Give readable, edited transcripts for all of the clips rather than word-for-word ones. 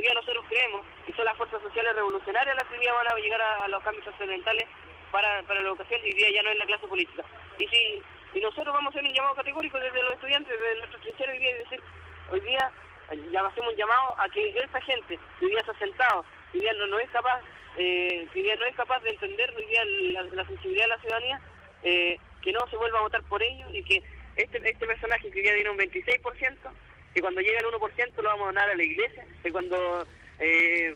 hoy día nosotros creemos que son las fuerzas sociales revolucionarias las que hoy día van a llegar a los cambios trascendentales para la educación, y hoy día ya no es la clase política. Y nosotros vamos a hacer un llamado categórico desde los estudiantes, desde nuestros trincheros hoy día, y decir, hoy día ya hacemos un llamado a que esa gente que hoy día se ha sentado, hoy día no es capaz, hoy día no es capaz de entender hoy día la sensibilidad de la ciudadanía, que no se vuelva a votar por ellos, y que este personaje que hoy día tiene un 26%, que cuando llegue al 1% lo vamos a donar a la iglesia, que cuando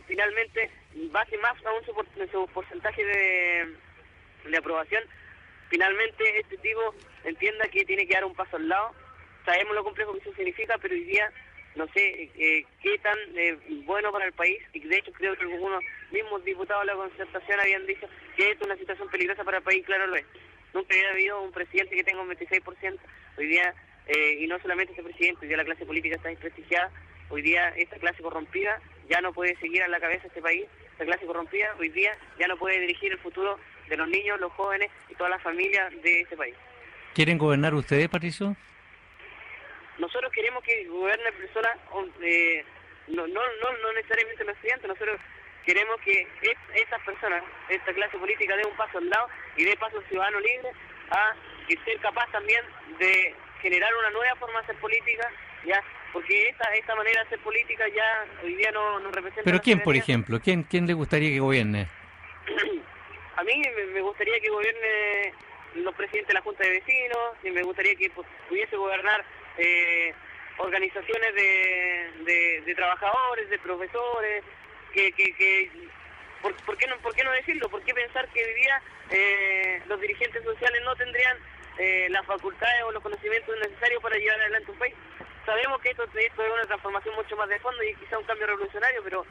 finalmente baje más aún su porcentaje de aprobación, finalmente este tipo entienda que tiene que dar un paso al lado. Sabemos lo complejo que eso significa, pero hoy día no sé qué tan bueno para el país, y de hecho creo que algunos mismos diputados de la Concertación habían dicho que es una situación peligrosa para el país. Claro lo es. Nunca había habido un presidente que tenga un 26%. Hoy día, y no solamente este presidente, hoy día la clase política está desprestigiada. Hoy día esta clase corrompida ya no puede seguir a la cabeza de este país. Esta clase corrompida hoy día ya no puede dirigir el futuro de los niños, los jóvenes y todas las familias de este país. ¿Quieren gobernar ustedes, Patricio? Nosotros queremos que gobierne personas, no necesariamente los estudiantes. Nosotros queremos que estas personas, esta clase política, dé un paso al lado y dé paso al ciudadano libre a que ser capaz también de generar una nueva forma de hacer política, ya, porque esta manera de hacer política ya hoy día no representa. ¿Pero quién, por ejemplo? ¿Quién le gustaría que gobierne? A mí me gustaría que gobierne los presidentes de la Junta de Vecinos, y me gustaría que pudiese gobernar organizaciones de trabajadores, de profesores, ¿por qué no decirlo? ¿Por qué pensar que hoy día los dirigentes sociales no tendrían las facultades o los conocimientos necesarios para llevar adelante un país? Sabemos que esto es una transformación mucho más de fondo y quizá un cambio revolucionario, pero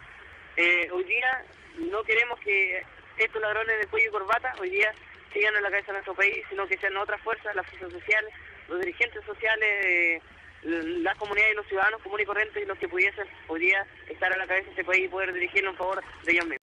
hoy día no queremos que estos ladrones de cuello y corbata hoy día sigan en la cabeza de nuestro país, sino que sean otras fuerzas, las fuerzas sociales, los dirigentes sociales, las comunidades y los ciudadanos comunes y corrientes, los que pudiesen hoy día estar a la cabeza de este país y poder dirigirlo en favor de ellos mismos.